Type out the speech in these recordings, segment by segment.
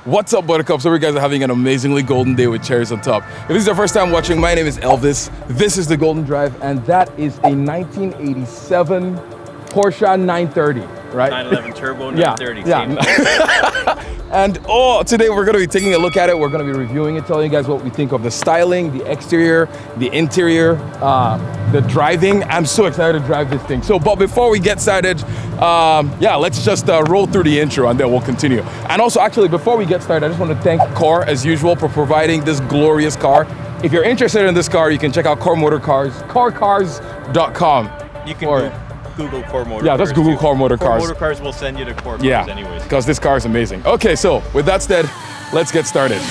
What's up, Buttercups? Hope you guys are having an amazingly golden day with cherries on top. If this is your first time watching, my name is Elvis. This is the Golden Drive, and that is a 1987 Porsche 930, right? 911 Turbo 930. Yeah. And today we're going to be taking a look at it. We're going to be reviewing it, telling you guys what we think of the styling, the exterior, the interior, the driving. I'm so excited to drive this thing. But before we get started, let's just roll through the intro and then we'll continue. And also, actually, before we get started, I just want to thank Core, as usual, for providing this glorious car. If you're interested in this car, you can check out Core Motor Cars, corecars.com. You can Google Core Motor Cars. Yeah, just Google Core Motor Cars. Core Motor Cars will send you to Core Cars anyways. Because this car is amazing. Okay, so with that said, let's get started.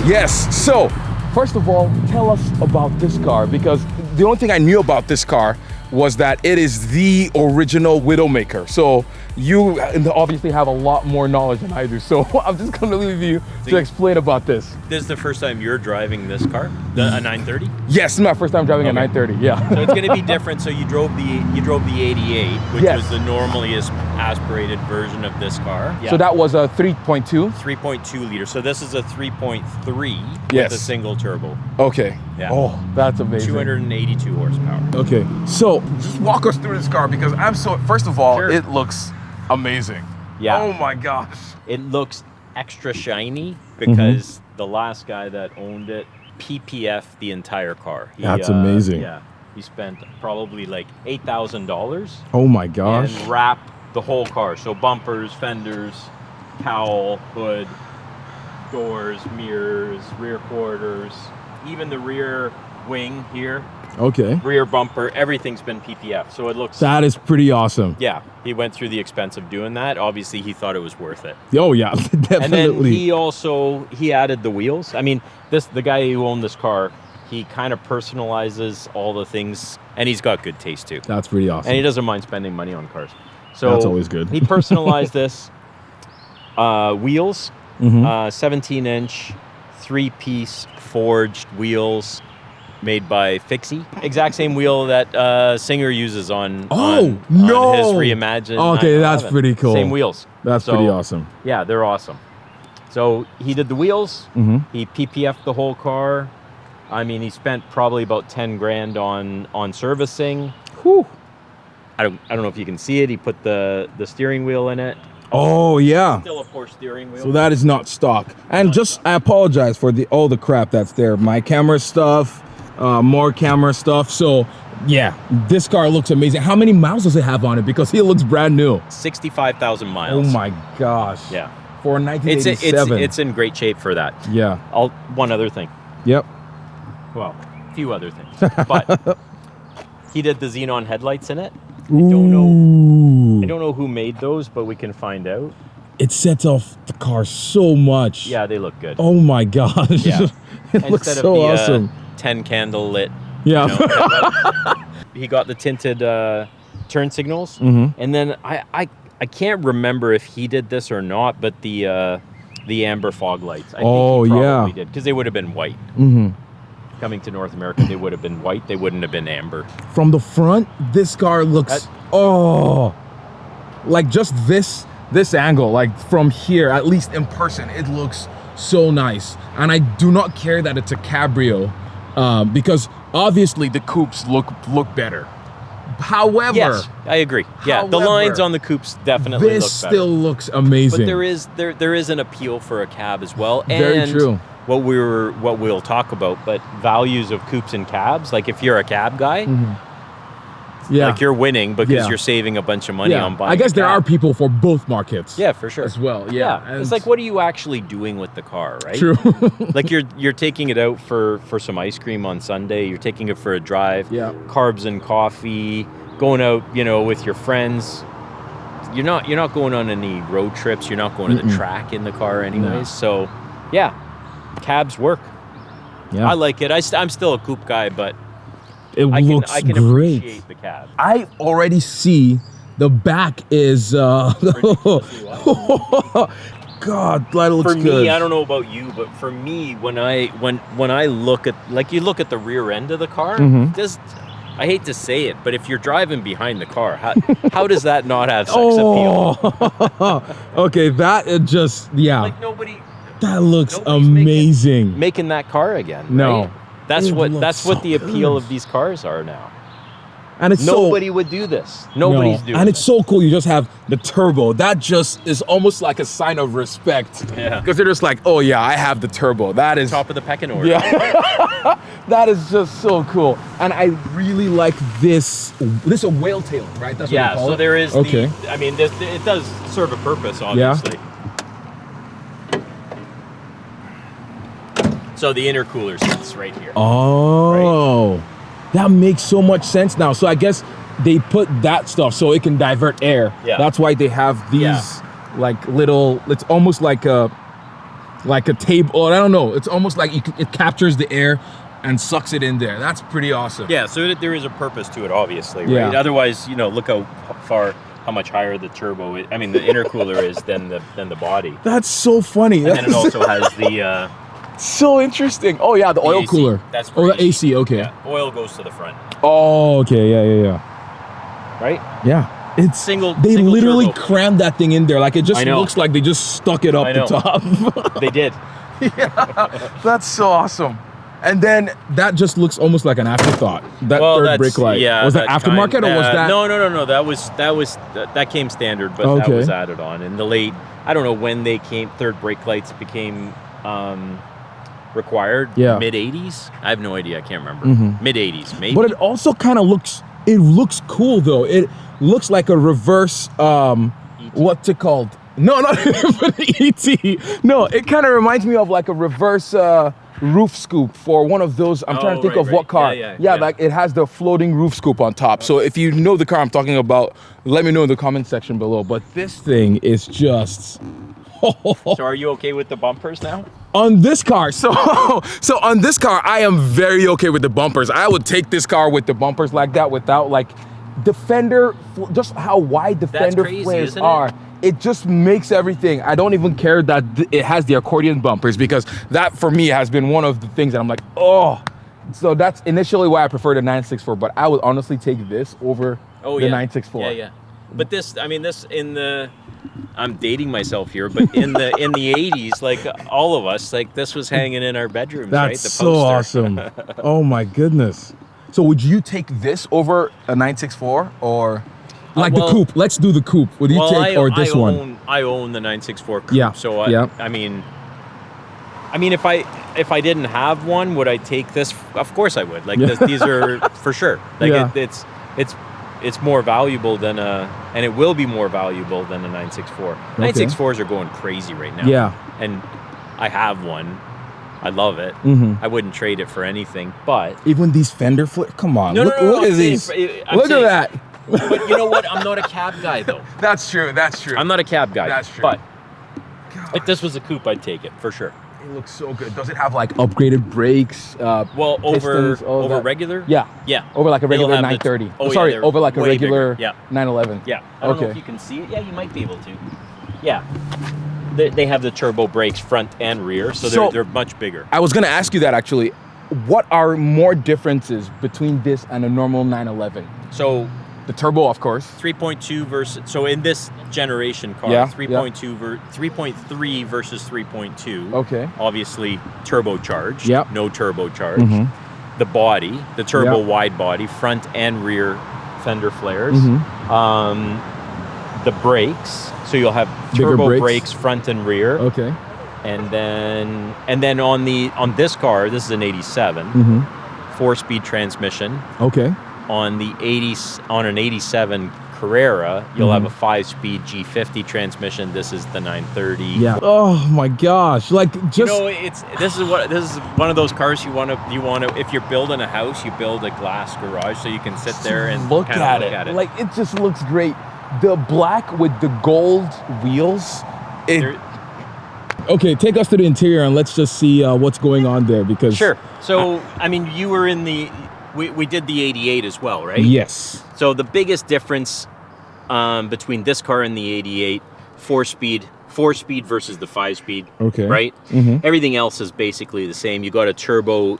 Yes, so first of all, tell us about this car, because the only thing I knew about this car was that it is the original Widowmaker. So you obviously have a lot more knowledge than I do. So I'm just gonna leave you to explain about this. This is the first time you're driving this car, a 930? Yes, this is my first time driving a 930, yeah. So it's gonna be different. So you drove the 88, which was the normally aspirated version of this car. Yeah. So that was a 3.2? 3.2 liter. So this is a 3.3 with a single turbo. Okay. Yeah. Oh, that's amazing. 282 horsepower. Okay, so just walk us through this car, because first of all, it looks amazing. Yeah. Oh my gosh. It looks extra shiny because the last guy that owned it PPF the entire car. That's amazing. Yeah. He spent probably like $8,000. Oh my gosh. And wrapped the whole car. So bumpers, fenders, cowl, hood, doors, mirrors, rear quarters, even the rear wing here. Okay. Rear bumper, everything's been PPF. So it looks... That is pretty awesome. Yeah. He went through the expense of doing that. Obviously, he thought it was worth it. Oh, yeah. Definitely. And then he added the wheels. I mean, the guy who owned this car, he kind of personalizes all the things, and he's got good taste too. That's pretty awesome. And he doesn't mind spending money on cars. So that's always good. He personalized this. Wheels, 17-inch, 3-piece forged wheels made by Fixie. Exact same wheel that Singer uses on his reimagined. Okay, that's pretty cool. Same wheels. That's pretty awesome. Yeah, they're awesome. So he did the wheels. He PPF'd the whole car. I mean, he spent probably about 10 grand on servicing. Whew. I don't know if you can see it. He put the steering wheel in it. Oh yeah. Still a Porsche steering wheel. So that is not stock. And I apologize for all the crap that's there. My camera stuff, more camera stuff. So yeah, this car looks amazing. How many miles does it have on it? Because it looks brand new. 65,000 miles. Oh my gosh. Yeah. For 1987. It's in great shape for that. Yeah. One other thing. Yep. Well, a few other things. But he did the xenon headlights in it. Ooh. I don't know who made those, but we can find out. It sets off the car so much. Yeah, they look good. Oh my gosh. Yeah. It looks Instead so of the, awesome. 10 candle lit. Yeah. He got the tinted turn signals. And then I can't remember if he did this or not, but the amber fog lights. I think he probably did, because they would have been white. Coming to North America, they would have been white. They wouldn't have been amber. From the front, this car looks, like just this angle, like from here, at least in person, it looks so nice. And I do not care that it's a Cabrio, because obviously the coupes look better. However, yes, I agree. Yeah, the lines on the coupes definitely look better. This still looks amazing. But there is an appeal for a cab as well. Very true. What we'll talk about, but values of coupes and cabs. Like if you're a cab guy, Yeah. Like you're winning because Yeah. you're saving a bunch of money on buying. I guess a there cab. are people for both markets. Yeah, for sure. As well. Yeah. And It's like, what are you actually doing with the car, right? True. Like you're taking it out for some ice cream on Sunday. You're taking it for a drive. Yeah. Carbs and coffee. Going out, with your friends. You're not going on any road trips. You're not going to the track in the car anyways. No. So, yeah, cabs work. Yeah. I like it. I'm still a coupe guy, but It I looks can great. appreciate the cab. I already see the back is God, that looks For good. me, I don't know about you, but for me, when I look at, like, you look at the rear end of the car, just, I hate to say it, but if you're driving behind the car, how does that not have sex appeal? Okay, that it just Like nobody that looks nobody's amazing. making that car again. No. right? That's It what looks the so appeal good. of these cars are now. And it's Nobody would do this. Nobody's doing and it. it's so cool. You just have the turbo. That just is almost like a sign of respect. Yeah. Because they're just like, oh yeah, I have the turbo. That is Top of the pecking order. Yeah. That is just so cool. And I really like this. This is a whale tail, right? That's what Yeah, they call so it? there is Okay. it does serve a purpose, obviously. So the intercooler sits right here. Oh, that makes so much sense now. So I guess they put that stuff so it can divert air. Yeah. That's why they have these like little. It's almost like a table. Or I don't know. It's almost like it captures the air and sucks it in there. That's pretty awesome. Yeah, so there is a purpose to it, obviously, right? Yeah. Otherwise, look how much higher the turbo is. I mean, the intercooler is than the body. That's so funny. And then it also has the so interesting. Oh yeah, the oil AC. cooler. That's the pretty- AC. Okay. yeah, oil goes to the front, Oh, okay. Yeah. right? Yeah. It's Single- They single literally turbo. crammed that thing in there. Like it just I know. looks like they just stuck it up I the know. top. They did. That's so awesome. And then that just looks almost like an afterthought. That Well, third that's brake light. yeah. Was that aftermarket or was that? No. That came standard, but that Okay. was added on in the late. I don't know when they came. Third brake lights became required. Yeah. Mid '80s. I have no idea. I can't remember. Mid '80s, maybe. But it also kind of looks. It looks cool though. It looks like a reverse. What's it called? No, not ET. No, it kind of reminds me of like a reverse roof scoop for one of those. I'm trying to think right, of right. what car. Yeah. Like it has the floating roof scoop on top. So if you know the car I'm talking about, let me know in the comment section below. But this thing is just. So are you okay with the bumpers now? On this car, so on this car, I am very okay with the bumpers. I would take this car with the bumpers like that without like the fender, just how wide the fender crazy, flares isn't it? are. It just makes everything. I don't even care that it has the accordion bumpers because that for me has been one of the things that I'm like, oh. So that's initially why I prefer the 964, but I would honestly take this over the 964. Yeah. But I'm dating myself here, but in the 80s, like all of us, like this was hanging in our bedrooms, right? That's The so poster. awesome. Oh my goodness. So would you take this over a 964 or like well- the coupe? Let's do the coupe. Would you take or this one? I own the 964 coupe, Yeah, so yeah. I mean, if I didn't have one, would I take this? Of course I would. Like these are for sure. Like Yeah. it's more valuable than and it will be more valuable than a 964. 964s are going crazy right now. Yeah. And I have one. I love it. Mm-hmm. I wouldn't trade it for anything, but Even these fender flip. Come on, No, look, no, no, look I'm at saying- these. I'm Look saying- at that. but you know what? I'm not a cab guy though. That's true. That's true. I'm not a cab guy. That's true. But if this was a coupe, I'd take it for sure. It looks so good. Does it have like upgraded brakes? Well, pistons, all over that? regular? Yeah. Yeah. Over like a It'll regular have the- 930. oh, yeah, Sorry, they're over like a way regular bigger. Yeah. 911. Yeah. I don't know Okay. if you can see it. Yeah, you might be able to. Yeah. They have the turbo brakes front and rear, so So- they're much bigger. I was gonna ask you that actually. What are more differences between this and a normal 911? So The turbo, of course. 3.2 versus, so in this generation car, Yeah, 3.2 3.3 versus 3.2. Okay. Obviously turbocharged. Yep. No turbocharged. Mhm. The body, the turbo Yep. wide body, front and rear fender flares. Mhm. The brakes, so you'll have Bigger turbo brakes. brakes front and rear. Okay. And then on this car, this is an 87, Mhm. 4-speed transmission. Okay. on the 80s on an 87 Carrera, you'll have a 5-speed G50 transmission. This is the 930. Yeah. Oh my gosh! Like just this is one of those cars you want to if you're building a house, you build a glass garage so you can sit there and look at it. Like it just looks great. The black with the gold wheels. Okay, take us to the interior and let's just see what's going on there because. Sure. So I mean, you were in the. We did the 88 as well, right? Yes. So the biggest difference between this car and the 88, four speed versus the 5-speed. Okay. Right. Mm-hmm. Everything else is basically the same. You got a turbo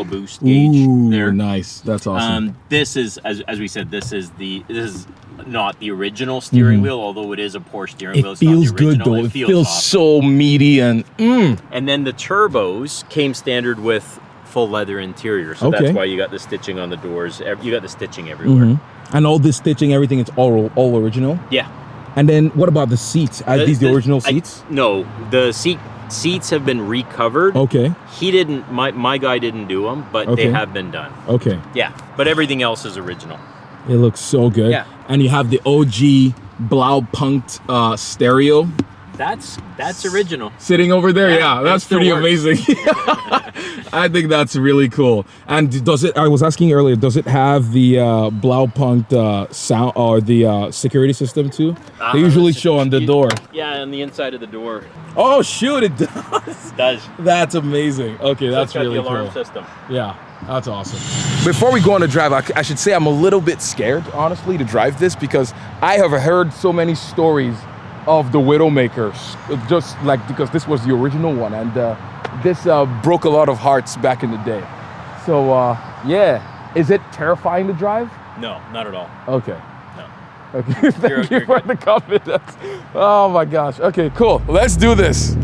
boost gauge there. Nice. That's awesome. This is as we said. This is not the original steering wheel, although it is a Porsche steering wheel. It feels good though. It feels awesome. So meaty and. And then the turbos came standard with full leather interior, so that's why you got the stitching on the doors. You got the stitching everywhere, and all this stitching, everything, it's all original. Yeah. And then what about the seats? Are these the original seats? No, the seats have been recovered. Okay. He didn't. My guy didn't do them, but they have been done. Okay. Yeah, but everything else is original. It looks so good. Yeah. And you have the OG Blaupunkt stereo. That's original. Sitting over there, yeah, that's pretty amazing. I think that's really cool. And does it? I was asking earlier. Does it have the Blaupunkt sound or the security system too? They usually show on the door. Yeah, on the inside of the door. Oh shoot! It does. It does. That's amazing. Okay, that's really cool. The alarm system. Yeah, that's awesome. Before we go on the drive, I should say I'm a little bit scared, honestly, to drive this because I have heard so many stories of the Widowmaker, just like because this was the original one, and this broke a lot of hearts back in the day. So yeah, is it terrifying to drive? No, not at all. Okay. No. Okay. Thank you for the confidence. Oh my gosh. Okay, cool. Let's do this.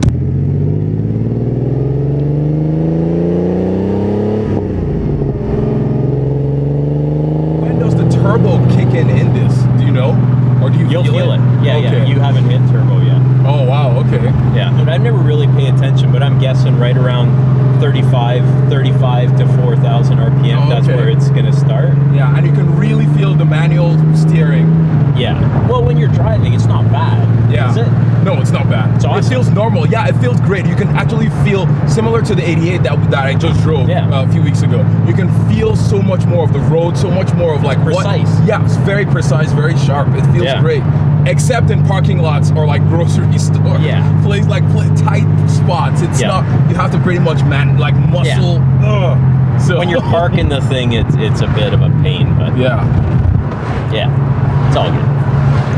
When does the turbo kick in this? Do you know? Or do you'll feel it? Yeah, okay. Yeah. You haven't hit turbo yet. Oh wow, okay. Yeah, but I've never really paid attention, but I'm guessing right around 35 to 4,000 RPM. That's where it's gonna start. Yeah, and you can really feel the manual steering. Yeah. Well, when you're driving, it's not bad. Yeah. Is it? No, it's not bad. It's awesome. It feels normal. Yeah, it feels great. You can actually feel similar to the 88 that I just drove a few weeks ago. You can feel so much more of the road, so much more of like precise. Yeah, it's very precise, very sharp. It feels great. Except in parking lots or like grocery stores. Yeah. Tight spots. It's not. You have to pretty much muscle. Yeah. So when you're parking the thing, it's a bit of a pain, but yeah, it's all good.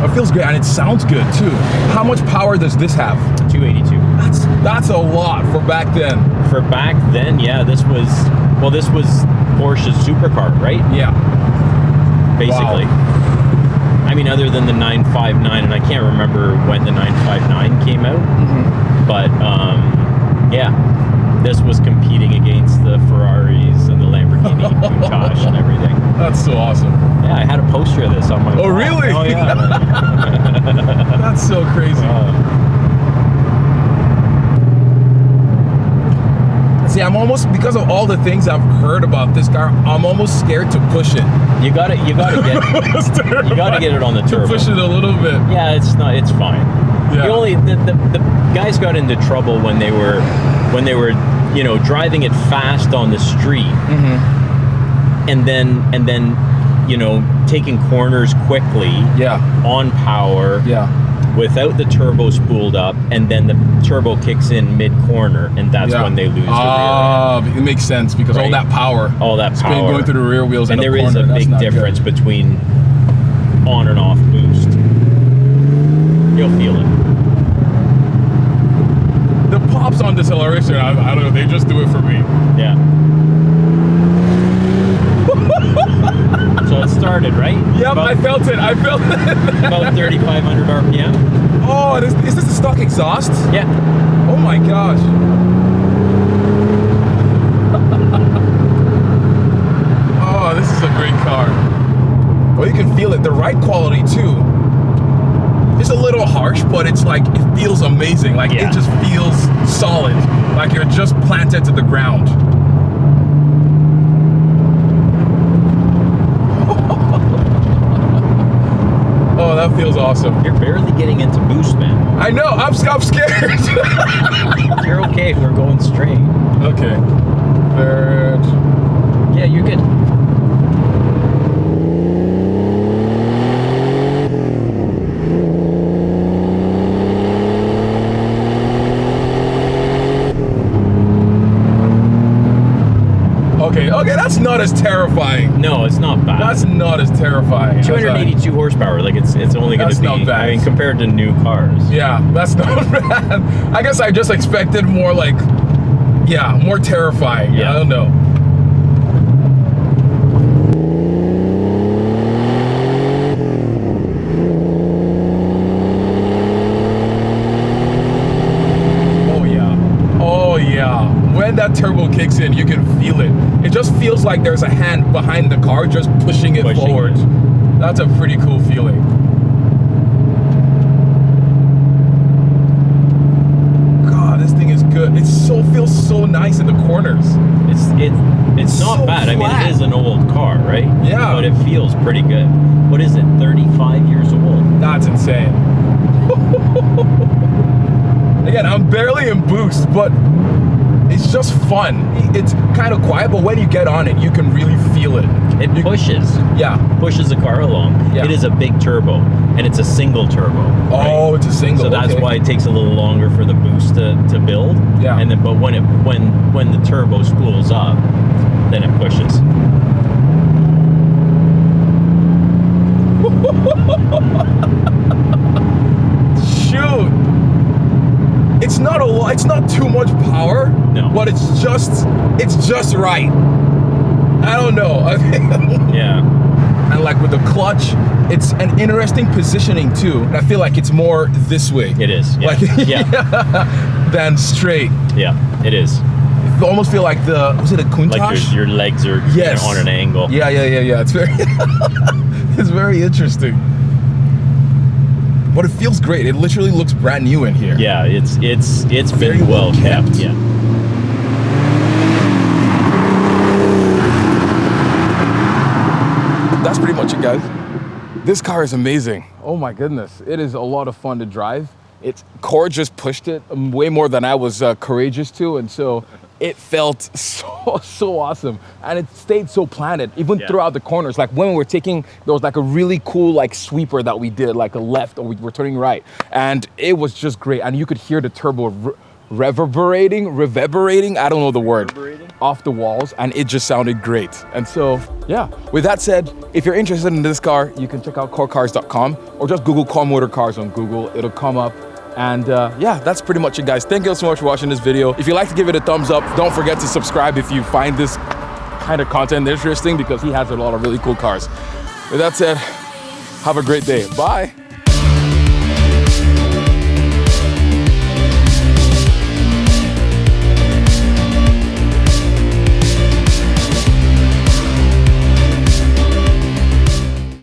It feels good and it sounds good too. How much power does this have? 282. That's a lot for back then. For back then, yeah, this was Porsche's supercar, right? Yeah. Basically. Wow. I mean, other than the 959, and I can't remember when the 959 came out, but this was competing against the Ferraris and the Lamborghini Countach and everything. That's so awesome. Yeah, I had a poster of this on my wall. Really? Oh, yeah. That's so crazy. See, I'm almost, because of all the things I've heard about this car, I'm almost scared to push it. You gotta get it on the turbo. To push it a little bit. Yeah, it's fine. Yeah. The guys got into trouble when they were driving it fast on the street, and then taking corners quickly. Yeah. On power. Yeah. Without the turbo spooled up, and then the turbo kicks in mid-corner, and that's when they lose the rear end. It makes sense because all that power going through the rear wheels, and there is a big difference between on and off boost. You'll feel it. The pops on deceleration, I don't know, they just do it for me. Yeah. So it started, right? Yep, I felt it. About 3,500 RPM. Oh, is this the stock exhaust? Yeah. Oh my gosh. Oh, this is a great car. Well, you can feel it. The ride quality too. It's a little harsh, but it's like, it feels amazing. Like it just feels solid. Like you're just planted to the ground. that feels awesome. You're barely getting into boost, man. I know, I'm scared. You're okay, we're going straight. Okay. Third. Yeah, you're good. Okay, that's not as terrifying. No, it's not bad. That's not as terrifying. 282 horsepower, like it's only going to be, not bad. I mean, compared to new cars. Yeah, that's not bad. I guess I just expected more like, yeah, more terrifying. Yeah. I don't know. When that turbo kicks in, you can feel it. It just feels like there's a hand behind the car just pushing it forward. That's a pretty cool feeling. God, this thing is good. It feels so nice in the corners. It's not so bad. flat. I mean, it is an old car, right? Yeah. But it feels pretty good. What is it, 35 years old? That's insane. Again, I'm barely in boost, but it's just fun. It's kind of quiet, but when you get on it, you can really feel it. It pushes. Yeah. Pushes the car along. Yeah. It is a big turbo, and it's a single turbo. Oh, right? It's a single. So that's why it takes a little longer for the boost to build. Yeah. And then, but when the turbo spools up, then it pushes. Shoot. It's not a lot. It's not too much power. No. But it's just right. I don't know. I think. Yeah. And like with the clutch, it's an interesting positioning too. And I feel like it's more this way. It is. Yeah. Like, than straight. Yeah. It is. You almost feel like was it a Countach? Like your legs are on an angle. Yeah. It's very, it's very interesting. But it feels great. It literally looks brand new in here. Yeah, it's very been well kept. Yeah. That's pretty much it, guys. This car is amazing. Oh my goodness. It is a lot of fun to drive. Core just pushed it way more than I was courageous to, and so it felt so awesome. And it stayed so planted, even throughout the corners. Like when we were taking, there was like a really cool like sweeper that we did, like a left, or we were turning right. And it was just great. And you could hear the turbo reverberating, I don't know the word, off the walls, and it just sounded great. And so, yeah, with that said, if you're interested in this car, you can check out corecars.com or just Google Car Motor Cars on Google. It'll come up. And yeah, that's pretty much it, guys. Thank you so much for watching this video. If you like to give it a thumbs up, don't forget to subscribe if you find this kind of content interesting, because he has a lot of really cool cars. With that said, have a great day. Bye.